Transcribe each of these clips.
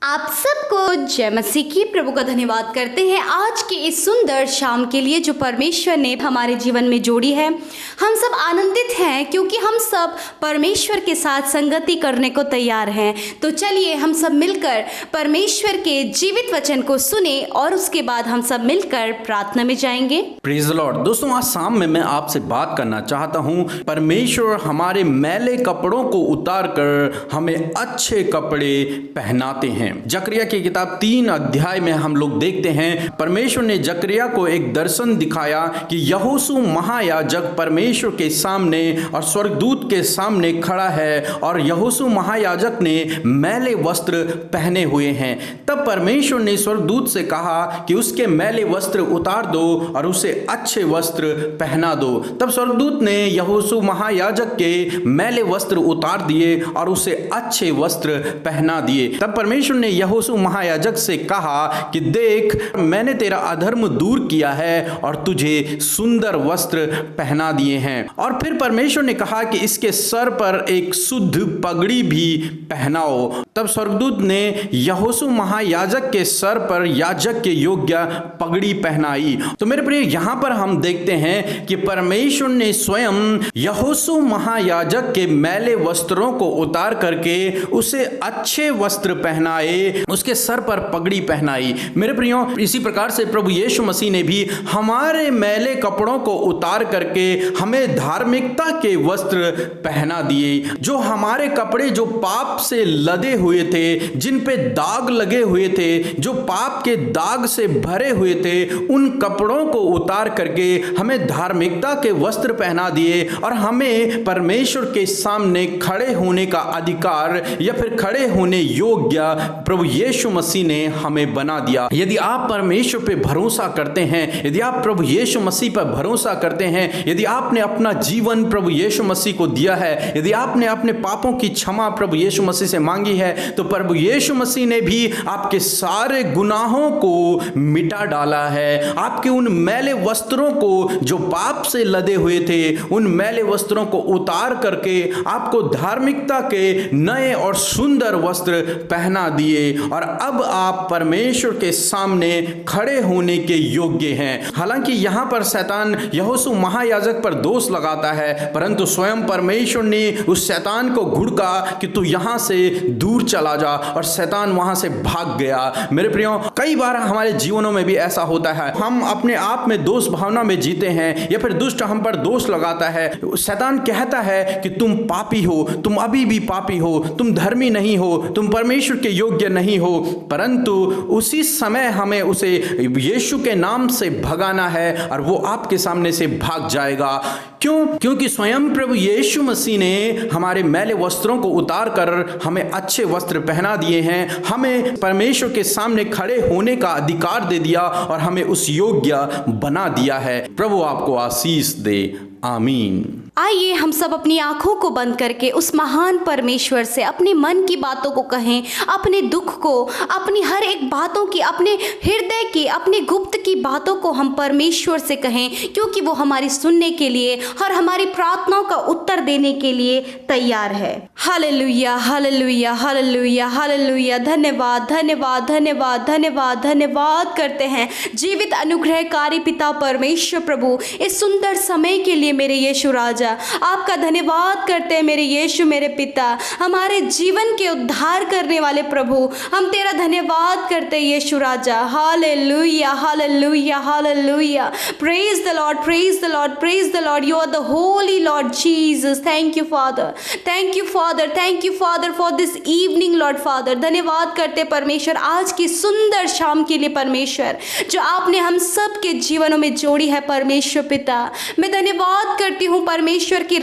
आप सबको जय मसीह की। प्रभु का धन्यवाद करते हैं आज के इस सुंदर शाम के लिए जो परमेश्वर ने हमारे जीवन में जोड़ी है। हम सब आनंदित हैं क्योंकि हम सब परमेश्वर के साथ संगति करने को तैयार हैं। तो चलिए हम सब मिलकर परमेश्वर के जीवित वचन को सुने और उसके बाद हम सब मिलकर प्रार्थना में जाएंगे। Praise the Lord. दोस्तों, आज शाम में मैं आपसे बात करना चाहता हूं। परमेश्वर हमारे मैले कपड़ों को उतार कर हमें अच्छे कपड़े पहनाते हैं। जकरिया की किताब 3 अध्याय में हम लोग देखते हैं परमेश्वर ने जकरिया को एक दर्शन दिखाया कि यहोशू महायाजक परमेश्वर के सामने और स्वर्गदूत के सामने खड़ा है और यहोशू महायाजक ने मैले वस्त्र पहने हुए हैं। तब परमेश्वर ने स्वर्गदूत से कहा कि उसके मैले वस्त्र उतार दो और उसे अच्छे वस्त्र पहना दो। तब स्वर्गदूत ने यहोशू महायाजक के मैले वस्त्र उतार दिए और उसे अच्छे वस्त्र पहना दिए। तब परमेश्वर ने यहोशू महायाजक से कहा कि देख, मैंने तेरा अधर्म दूर किया है और तुझे सुंदर वस्त्र पहना दिए हैं। और फिर परमेश्वर ने कहा कि इसके सर पर एक शुद्ध पगड़ी भी पहनाओ। तब स्वर्गदूत ने यहोशू महायाजक के सर पर याजक के योग्य पगड़ी पहनाई। तो मेरे प्रिय, यहाँ पर हम देखते हैं कि परमेश्वर ने स्वयं यहोशू महायाजक के मैले वस्त्रों को उतार करके उसे अच्छे वस्त्र पहनाए, उसके सर पर पगड़ी पहनाई। मेरे प्रियो, इसी प्रकार से प्रभु यीशु मसीह ने भी हमारे मैले कपड़ों को उतार करके हमें धार्मिकता के वस्त्र पहना दिए। जो हमारे कपड़े जो पाप से लदे हुए थे, जिन पे दाग लगे हुए थे, जो पाप के दाग से भरे हुए थे, उन कपड़ों को उतार करके हमें धार्मिकता के वस्त्र पहना दिए और हमें परमेश्वर के सामने खड़े होने का अधिकार या फिर खड़े होने योग्य प्रभु यीशु मसीह ने हमें बना दिया। यदि आप परमेश्वर पे भरोसा करते हैं, यदि आप प्रभु यीशु मसीह पर भरोसा करते हैं, यदि आपने अपना जीवन प्रभु यीशु मसीह को दिया है, यदि आपने अपने पापों की क्षमा प्रभु यीशु मसीह से मांगी है, तो प्रभु यीशु मसीह ने भी आपके सारे गुनाहों को मिटा डाला है। आपके उन मैले वस्त्रों को जो पाप से लदे हुए थे, उन मैले वस्त्रों को उतार करके आपको धार्मिकता के नए और सुंदर वस्त्र पहना दिए और अब आप परमेश्वर के सामने खड़े होने के योग्य हैं। हालांकि यहां पर शैतान यहोशू महायाजक पर दोष लगाता है, परंतु स्वयं परमेश्वर ने उस शैतान को घुड़का कि तू यहां से दूर चला जा, और शैतान वहां से भाग गया। मेरे प्रियो, कई बार हमारे जीवनों में भी ऐसा होता है। हम अपने आप में दोष भावना में जीते हैं या फिर दुष्ट हम पर दोष लगाता है। शैतान कहता है कि तुम पापी हो, तुम अभी भी पापी हो, तुम धर्मी नहीं हो, तुम परमेश्वर के योग्य नहीं हो। परंतु उसी समय हमें उसे यीशु के नाम से भगाना है और वो आपके सामने से भाग जाएगा। क्यों? क्योंकि स्वयं प्रभु यीशु मसीह ने हमारे मैले वस्त्रों को उतार कर हमें अच्छे वस्त्र पहना दिए हैं। हमें परमेश्वर के सामने खड़े होने का अधिकार दे दिया और हमें उस योग्य बना दिया है। प्रभु आपको आशीष दे। आमीन। आइए हम सब अपनी आंखों को बंद करके उस महान परमेश्वर से अपने मन की बातों को कहें, अपने दुख को, अपनी हर एक बातों की, अपने हृदय की, अपने गुप्त की बातों को हम परमेश्वर से कहें, क्योंकि वो हमारी सुनने के लिए और हमारी प्रार्थनाओं का उत्तर देने के लिए तैयार है। Hallelujah, hallelujah, hallelujah, hallelujah. धन्यवाद, धन्यवाद, धन्यवाद, धन्यवाद, धन्यवाद करते हैं जीवित अनुग्रहकारी पिता परमेश्वर प्रभु, इस सुंदर समय के लिए मेरे यीशु राजा आपका धन्यवाद करते हैं। मेरे यीशु, मेरे पिता, हमारे जीवन के उद्धार करने वाले प्रभु, हम तेरा धन्यवाद करते हैं यीशु राजा। Hallelujah, hallelujah, hallelujah. Praise the lord, praise the lord, praise the lord. You are the holy lord Jesus. Thank you father, thank you father, thank you father for this evening lord father. धन्यवाद करते परमेश्वर आज की सुंदर शाम के लिए परमेश्वर, जो आपने हम सब के जीवनों में जोड़ी है परमेश्वर पिता। मैं धन्यवाद करती हूँ परमेश्वर की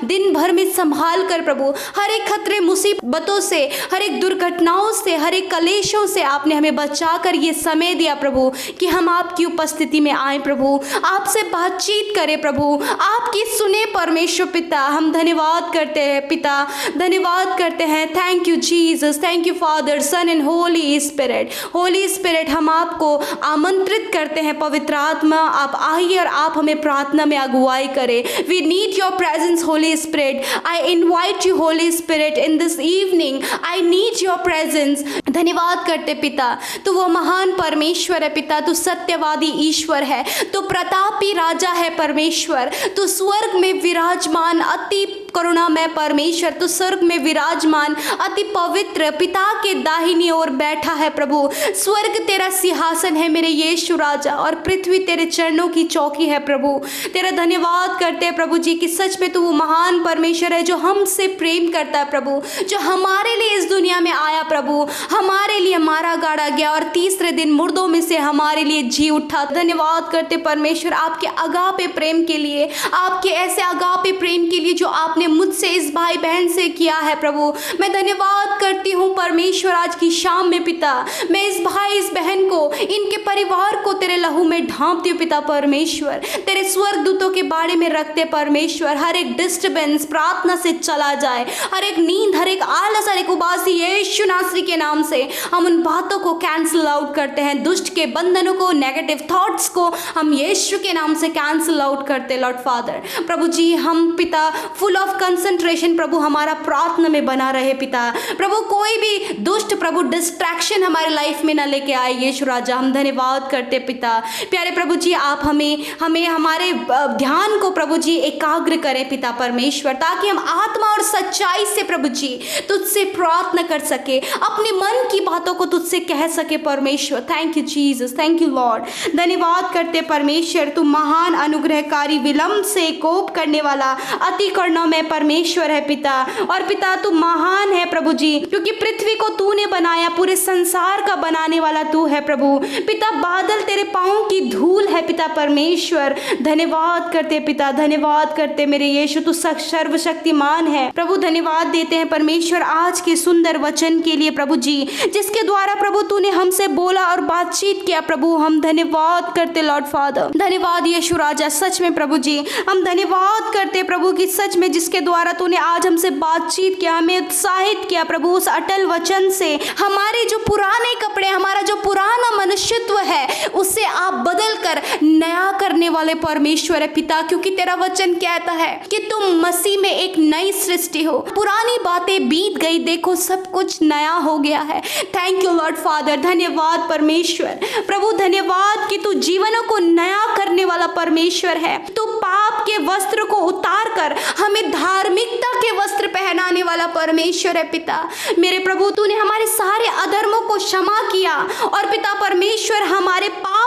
दिन भर में संभाल कर प्रभु, हर एक खतरे मुसीबतों से, हर एक दुर्घटनाओं से, हर एक कलेशों से आपने हमें बचा कर ये समय दिया प्रभु कि हम आपकी उपस्थिति में आए प्रभु, आपसे बातचीत करें प्रभु, आपकी सुने परमेश्वर पिता। हम धन्यवाद करते हैं पिता, धन्यवाद करते हैं। Thank you Jesus, thank you Father, Son and Holy Spirit. Holy Spirit, हम आपको आमंत्रित करते हैं, पवित्र आत्मा आप आइए और आप हमें प्रार्थना में अगुवाई करें। We need your presence, Holy Spirit. I invite you, Holy Spirit, in this evening. I need your presence. धन्यवाद करते पिता, तू वो महान परमेश्वर है पिता, तू सत्यवादी ईश्वर है, तू प्रतापी राजा है परमेश्वर, तू स्वर्ग में विराजमान अति करुणामय परमेश्वर, तू स्वर्ग में विराजमान अति पवित्र पिता के दाहिनी ओर बैठा है प्रभु। स्वर्ग तेरा सिंहासन है मेरे यीशु राजा, और पृथ्वी तेरे चरणों की चौकी है प्रभु। तेरा धन्यवाद करते हैं प्रभु जी कि सच में तू वो महान परमेश्वर है जो हमसे प्रेम करता है प्रभु, जो हमारे लिए इस दुनिया में आया प्रभु, हमारे लिए मारा गाड़ा गया और तीसरे दिन मुर्दों में से हमारे लिए जी उठा। धन्यवाद करते परमेश्वर आपके अगापे प्रेम के लिए, आपके ऐसे अगापे प्रेम के लिए जो आपने मुझसे इस भाई बहन से किया है प्रभु। मैं धन्यवाद करती हूँ परमेश्वर आज की शाम में पिता, मैं इस भाई इस बहन को, इनके परिवार को तेरे लहू में ढांपती हूँ पिता परमेश्वर, तेरे स्वर्गदूतों के बारे में रखते परमेश्वर। हर एक डिस्टर्बेंस प्रार्थना से चला जाए, हर एक नींद, हर एक आलस, हर एक उबासी यीशु नासरी के नाम से हम उन बातों को कैंसिल आउट करते हैं। दुष्ट के बंधनों को, नेगेटिव थॉट्स को हम यीशु के नाम से कैंसिल आउट करते लॉर्ड फादर। प्रभु जी हम पिता फुल ऑफ कंसंट्रेशन प्रभु हमारा प्रार्थना में बना रहे पिता। प्रभु कोई भी दुष्ट प्रभु डिस्ट्रैक्शन हमारे लाइफ में ना लेके आए यीशु राजा। हम धन्यवाद करते पिता। प्यारे प्रभु जी आप हमें हमारे ध्यान को प्रभु जी एकाग्र करें पिता परमेश्वर, ताकि हम आत्मा और सच्चाई से प्रभु जी तुझसे प्रार्थना कर सके, अपने मन की बातों को तुझसे कह सके परमेश्वर। Thank you Jesus, thank you Lord. धन्यवाद करते परमेश्वर, तू महान अनुग्रहकारी, विलंब से कोप करने वाला, अति करुणामय परमेश्वर है पिता। और पिता तू महान है प्रभु जी, क्योंकि पृथ्वी को तूने बनाया, पूरे संसार का बनाने वाला तू है प्रभु। पिता बादल तेरे पांव की धूल है पिता परमेश्वर। धन्यवाद करते पिता, धन्यवाद करते मेरे यीशु, तू सर्वशक्तिमान है प्रभु। धन्यवाद देते हैं परमेश्वर आज के सुंदर वचन के लिए प्रभु जी, जिसके द्वारा प्रभु तूने हमसे बोला और बातचीत किया प्रभु। हम धन्यवाद करते लॉर्ड फादर। धन्यवाद यीशु राजा, सच में प्रभु जी हम धन्यवाद करते प्रभु कि सच में जिसके द्वारा तूने आज हमसे बातचीत किया, हमें उत्साहित किया प्रभु उस अटल वचन से। हमारे जो पुराने कपड़े, हमारा जो पुराना मनुष्यत्व है, उससे आप बदल कर नया करने वाले परमेश्वर है पिता। क्योंकि तेरा वचन कहता है कि तुम मसीह में एक नई सृष्टि हो, पुरानी बातें बीत गई, देखो सब कुछ नया हो गया है। Thank you Lord father. धन्यवाद परमेश्वर प्रभु, धन्यवाद कि तू जीवनों को नया करने वाला परमेश्वर है। तू पाप के वस्त्र को उतार कर हमें धार्मिकता के वस्त्र पहनाने वाला परमेश्वर है पिता। मेरे प्रभु तूने हमारे सारे अधर्मों को क्षमा किया, और पिता परमेश्वर हमारे पाप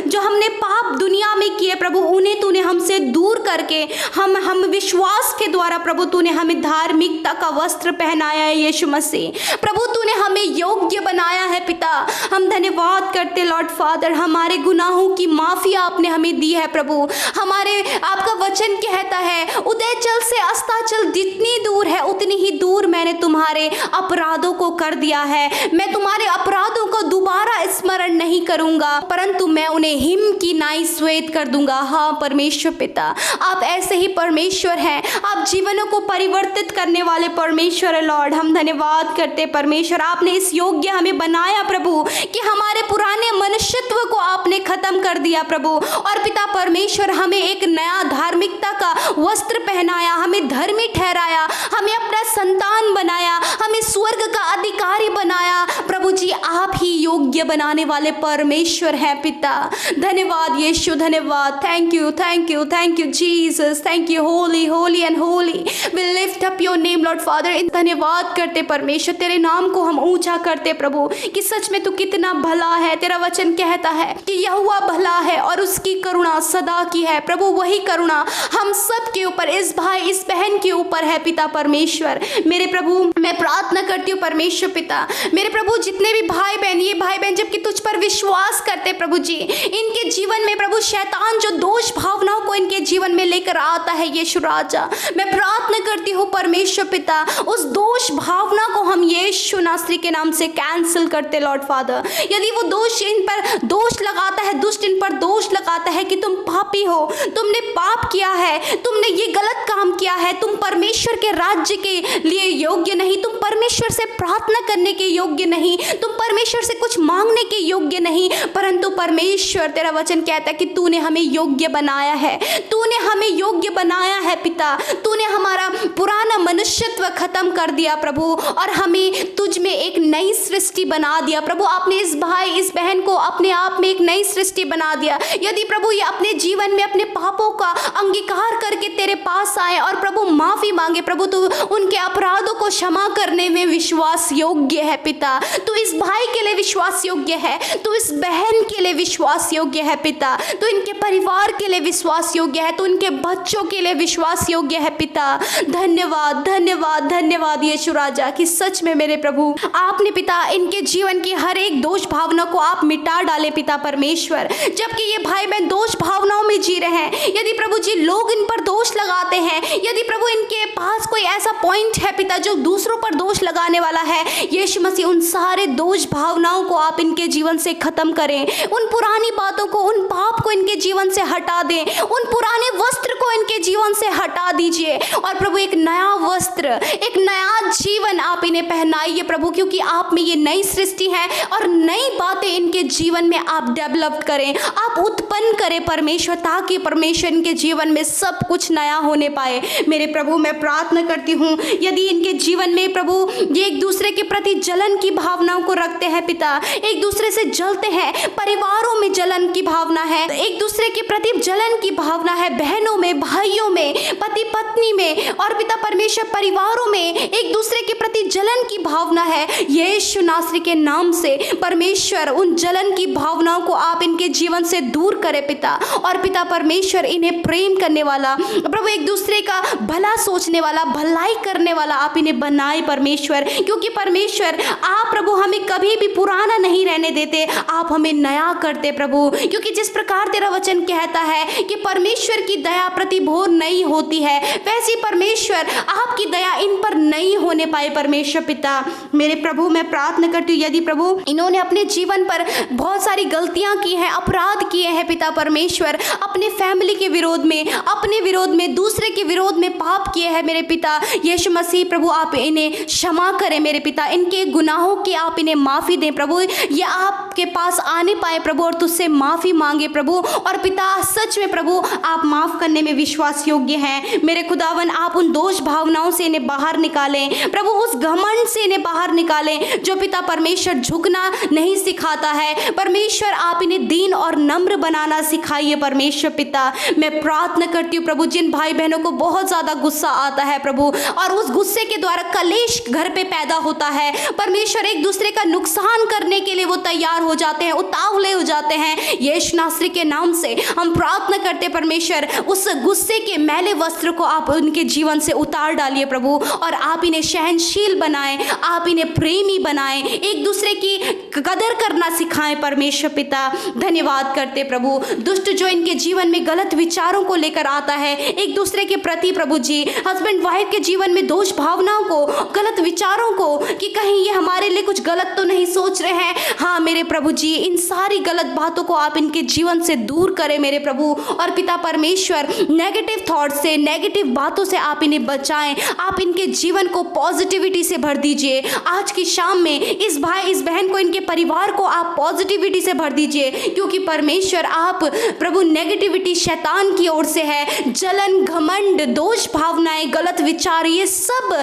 जो हमने पाप दुनिया में किए प्रभु, उन्हें तूने हमसे दूर करके हम विश्वास के द्वारा प्रभु तूने हमें धार्मिकता का वस्त्र पहनाया है यीशु मसीह। प्रभु तूने हमें योग्य बनाया है पिता। हम धन्यवाद करते लॉर्ड फादर, हमारे गुनाहों की माफी आपने हमें दी है प्रभु। हमारे आपका वचन कहता है उदयचल से अस्ताचल जितनी दूर है उतनी ही दूर मैंने तुम्हारे अपराधों को कर दिया है। मैं तुम्हारे अपराधों को दोबारा स्मरण नहीं करूंगा, परंतु मैं उन्हें हिम की नाई श्वेत कर दूंगा। हाँ परमेश्वर पिता, आप ऐसे ही परमेश्वर हैं, आप जीवनों को परिवर्तित करने वाले परमेश्वर है लॉर्ड। हम धन्यवाद करते परमेश्वर, आपने इस योग्य हमें बनाया प्रभु कि हमारे पुराने मनुष्यत्व को आपने खत्म कर दिया प्रभु। और पिता परमेश्वर हमें एक नया धार्मिकता का वस्त्र पहनाया, हमें धर्मी ठहराया, हमें अपना संतान बनाया, हमें स्वर्ग का अधिकारी बनाया प्रभु जी। आप ही योग्य बनाने वाले परमेश्वर हैं पिता। धन्यवाद यीशु, धन्यवाद। Thank you, thank you, thank you Jesus, thank you holy holy and holy. We lift up your name Lord father. धन्यवाद करते परमेश्वर, तेरे नाम को हम ऊंचा करते प्रभु कि सच में तू कितना भला है। तेरा वचन कहता है कि यहोवा भला है और उसकी करुणा सदा की है प्रभु। वही करुणा हम सब के ऊपर, इस भाई इस बहन के ऊपर है पिता परमेश्वर। मेरे प्रभु मैं प्रार्थना करती हूँ परमेश्वर पिता, मेरे प्रभु जितने भी भाई बहन, ये भाई बहन जबकि तुझ पर विश्वास करते प्रभु जी, इनके जीवन में प्रभु शैतान जो दोष भावनाओं को इनके जीवन में लेकर आता है यीशु राजा, मैं प्रार्थना करती हूँ परमेश्वर पिता, उस दोष भावना को हम यीशु नासरी के नाम से कैंसिल करते लॉर्ड फादर। यदि वो दोष इन पर दोष लगाता है, दुष्ट इन पर दोष लगाता है कि तुम पापी हो, तुमने पाप किया है, तुमने ये गलत काम किया है, तुम परमेश्वर के राज्य के लिए योग्य नहीं, तुम परमेश्वर से प्रार्थना करने के योग्य नहीं, तुम परमेश्वर से कुछ मांगने के योग्य नहीं। परंतु परमेश्वर तेरा वचन कहता है कि तूने हमें योग्य बनाया है, तूने हमें योग्य बनाया है पिता, तूने हमारा पुराना मनुष्यत्व खत्म कर दिया प्रभु, और हमें तुझ में एक नई सृष्टि बना दिया प्रभु। आपने इस भाई इस बहन को अपने आप में एक नई सृष्टि बना दिया। यदि प्रभु ये अपने जीवन में अपने पापों का अंगीकार करके तेरे पास आए और प्रभु माफी मांगे प्रभु, तू उनके अपराधों को क्षमा करने में विश्वास योग्य है पिता। तू इस भाई के लिए विश्वास योग्य है, तू इस बहन के लिए विश्वास योग्य है पिता, तू इनके परिवार के लिए विश्वास योग्य है, तू इनके बच्चों के लिए विश्वास योग्य है पिता। धन्यवाद धन्यवाद धन्यवाद यीशु राजा कि सच में मेरे प्रभु आपने पिता इनके जीवन की हर एक दोष भावना को आप मिटा डाले पिता परमेश्वर। जबकि ये भाई बहन दोष भावनाओं में जी रहे हैं, यदि प्रभु जी लोग इन पर दोष लगाते हैं, यदि प्रभु इनके पास कोई ऐसा पॉइंट है पिता जो दूसरों पर दोष लगाने वाला है, यीशु मसीह उन सारे दोष भावनाओं को आप इनके जीवन से खत्म करें, उन पुरानी बातों को, उन पाप को इनके जीवन से हटा दें, उन पुराने वस्त्र को इनके जीवन से हटा दीजिए और प्रभु एक नया वस्त्र, एक नया जीवन आप इन्हें पहनाइए प्रभु, क्योंकि आप में ये नई सृष्टि है और नई बातें इनके जीवन में आप डेवलप करें, आप उत्पन्न करें परमेश्वर, ताकि परमेश्वर इनके जीवन में सब कुछ नया होने पाए। मेरे प्रभु मैं प्रार्थना करती हूँ, यदि इनके जीवन में प्रभु ये एक दूसरे के प्रति जलन की भावनाओं को रखते हैं पिता, एक दूसरे से जलते हैं, परिवारों में जलन की भावना है, एक दूसरे के प्रति जलन की भावना है, बहनों में, भाइयों में, पति पत्नी में और पिता परमेश्वर परिवारों में एक दूसरे के प्रति जलन की भावना है, यीशु नासरी के नाम से परमेश्वर उन जलन की भावनाओं को आप इनके जीवन से दूर करें पिता। और पिता परमेश्वर इन्हें प्रेम करने वाला प्रभु, एक दूसरे का भला सोचने वाला, भलाई करने वाला आप इन्हें बनाए परमेश्वर, क्योंकि परमेश्वर आप प्रभु हमें कभी भी पुराना नहीं रहने देते, आप हमें नया करते प्रभु, क्योंकि जिस प्रकार तेरा वचन कहता है कि परमेश्वर की दया प्रति भोर नई होती है, वैसी परमेश्वर आपकी दया इन पर नहीं होने पाए परमेश्वर पिता। मेरे प्रभु मैं प्रार्थना करती हूँ, यदि प्रभु इन्होंने अपने जीवन पर बहुत सारी गलतियां की हैं, अपराध किए हैं पिता परमेश्वर, अपने फैमिली के विरोध में, अपने विरोध में, दूसरे के विरोध में पाप किए हैं मेरे पिता, यीशु मसीह प्रभु आप इन्हें क्षमा करें मेरे पिता, इनके गुनाहों की आप इन्हें माफ़ी दें प्रभु, ये आपके पास आने पाए प्रभु और तुझसे माफ़ी मांगे प्रभु। और पिता सच में प्रभु आप माफ़ करने में विश्वास योग्य हैं मेरे खुदावन, आप उन दोष भावनाओं से इन्हें बाहर निकालें प्रभु, उस घमंड से इन्हें बाहर निकालें जो पिता परमेश्वर झुकना नहीं सिखाता है परमेश्वर, आप इन्हें दीन और नम्र बनाना सिखाइए परमेश्वर पिता। मैं प्रार्थना करती हूँ प्रभु, जिन भाई बहनों को बहुत ज़्यादा गुस्सा आता है प्रभु और उस गुस्से के द्वारा कलेश घर पे पैदा होता है परमेश्वर, एक दूसरे का नुकसान करने के लिए वो तैयार हो जाते हैं, उतावले हो जाते हैं, यीशु नासरी के नाम से हम प्रार्थना करते परमेश्वर उस गुस्से के मैले वस्त्र को आप उनके जीवन से उतार डालिए प्रभु, और आप इन्हें सहनशील बनाएं, आप इन्हें प्रेमी बनाएं, एक दूसरे की कदर करना सिखाएं परमेश्वर पिता। धन्यवाद करते प्रभु, दुष्ट जो इनके जीवन में गलत विचारों को लेकर आता है एक दूसरे के प्रति प्रभु जी, हस्बैंड वाइफ के जीवन में दोष भावनाओं को, गलत विचारों को कि कहीं ये हमारे लिए कुछ गलत तो नहीं सोच रहे हैं, हाँ मेरे प्रभु जी इन सारी गलत बातों को आप इनके जीवन से दूर करें मेरे प्रभु। और पिता परमेश्वर नेगेटिव थॉट से, नेगेटिव बातों से आप इन्हें बचाएं, आप इनके जीवन को पॉजिटिविटी से भर दीजिए। आज की शाम में इस भाई इस बहन को, इनके परिवार को आप पॉजिटिविटी से भर दीजिए, क्योंकि परमेश्वर आप प्रभु नेगेटिविटी शैतान की ओर से है, जलन, घमंड, दोष भावनाएं, गलत विचार, ये सब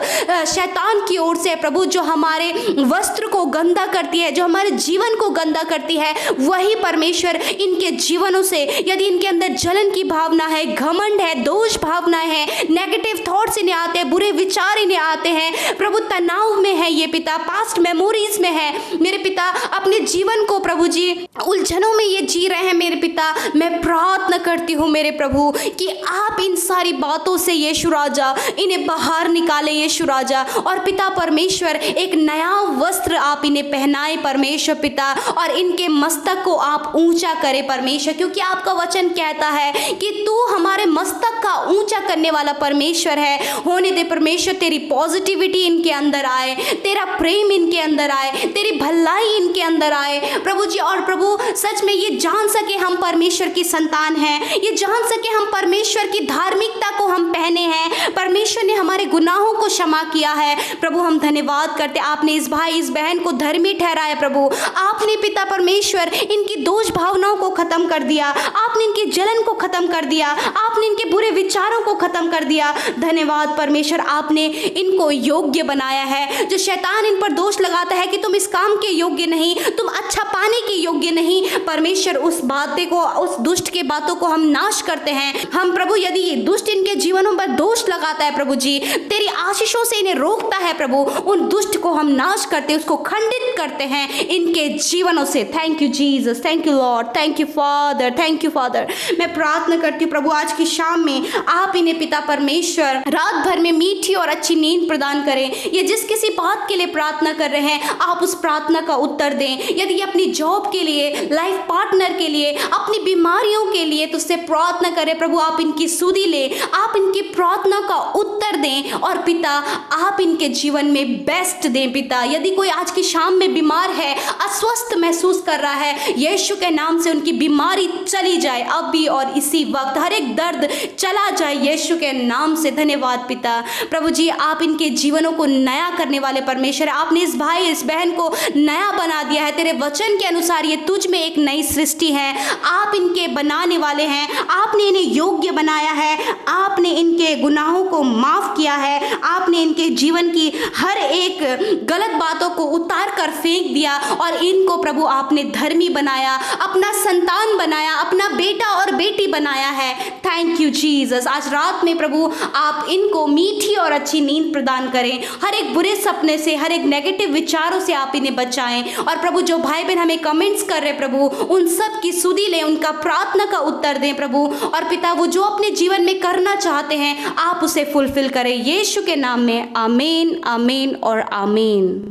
शैतान की ओर से है प्रभु, जो हमारे वस्त्र को गंदा करती है, जो हमारे जीवन को गंदा करती है, वही परमेश्वर इनके जीवनों से, यदि इनके अंदर जलन की भावना है, घमंड है, दोष भावनाएं है, नेगेटिव थॉट्स इन्हें आते हैं, बुरे विचार इन्हें आते हैं प्रभु, तनाव में है ये पिता, पास्ट मेमोरीज में है मेरे पिता, अपने जीवन को प्रभु जी उलझनों में ये जी रहे हैं मेरे पिता। मैं प्रार्थना करती हूँ मेरे प्रभु कि आप इन सारी बातों से यीशु राजा इन्हें बाहर निकाले यीशु राजा, और पिता परमेश्वर एक नया वस्त्र आप इन्हें पहनाए परमेश्वर पिता, और इनके मस्तक को आप ऊंचा करे परमेश्वर, क्योंकि आपका वचन कहता है कि तू हमारे मस्तक का ऊंचा करने वाला परमेश्वर है। होने दे परमेश्वर तेरी पॉजिटिविटी इनके अंदर आए, तेरा प्रेम इनके अंदर आए, तेरी भलाई इनके अंदर ठहराए प्रभु जी। और प्रभु सच में ये जान सके हम परमेश्वर की संतान हैं, ये जान सके हम परमेश्वर की धार्मिकता को हम पहने हैं, परमेश्वर ने हमारे गुनाहों को क्षमा किया है। प्रभु हम धन्यवाद करते, आपने इस भाई इस बहन को धर्मी ठहराया प्रभु। आपने पिता परमेश्वर इनकी दोष भावनाओं को खत्म कर दिया, आपने इनकी जलन को खत्म कर दिया, आपने इनके बुरे विचारों को खत्म कर दिया। धन्यवाद परमेश्वर, आपने इनको योग्य बनाया है। जो शैतान इन पर दोष लगाता है कि तुम इस काम के योग्य नहीं, तुम अच्छा पाने के योग्य नहीं, परमेश्वर उस बातें को, उस दुष्ट के बातों को हम नाश करते हैं। हम प्रभु यदि ये दुष्ट इनके जीवनों पर दोष लगाता है प्रभु जी, तेरी आशीषों से इन्हें रोकता है प्रभु, उन दुष्ट को हम नाश करते, उसको खंडित करते हैं इनके जीवनों से। Thank you Jesus, thank you Lord, thank you father, thank you father. मैं प्रार्थना करती हूँ प्रभु आज की शाम में आप इन्हें पिता परमेश्वर रात भर में मीठी और अच्छी नींद प्रदान करें। ये जिस किसी बात के लिए प्रार्थना कर रहे हैं आप उस प्रार्थना का उत्तर दें। यदि ये अपनी जॉब के लिए, लाइफ पार्टनर के लिए, अपनी बीमारियों के लिए तुझसे प्रार्थना करें प्रभु, आप इनकी सुधि ले, आप इनकी प्रार्थना का उत्तर दें और पिता आप इनके जीवन में बेस्ट दें पिता। यदि कोई आज की शाम में बीमार है, अस्वस्थ महसूस कर रहा है, यीशु के नाम से उनकी बीमारी चली जाए अभी और इसी वक्त, हर एक दर्द चला जाए यीशु के नाम से। धन्यवाद पिता। प्रभु जी आप इनके जीवनों को नया करने वाले परमेश्वर, आपने इस भाई इस बहन को नया बना दिया है। तेरे वचन के अनुसार ये तुझ में एक नई सृष्टि है, आप इनके बनाने वाले हैं, आपने इन्हें योग्य बनाया है, आपने इनके गुनाहों को माफ किया है, आपने इनके जीवन की हर एक गलत बातों को उतार कर फेंक दिया और इनको प्रभु आपने धर्मी बनाया, अपना संतान बनाया, अपना बेटा और बेटी बनाया है। Thank you Jesus. आज रात में प्रभु आप इनको मीठी और अच्छी नींद प्रदान करें, हर एक बुरे सपने से, हर एक नेगेटिव विचारों से आप इन्हें बचाएं। और प्रभु जो भाई बहन हमें कमेंट्स कर रहे प्रभु, उन सब की सुधि लें, उनका प्रार्थना का उत्तर दें प्रभु। और पिता वो जो अपने जीवन में करना चाहते हैं आप उसे फुलफिल करें यीशु के नाम में। आमीन, आमीन और आमीन।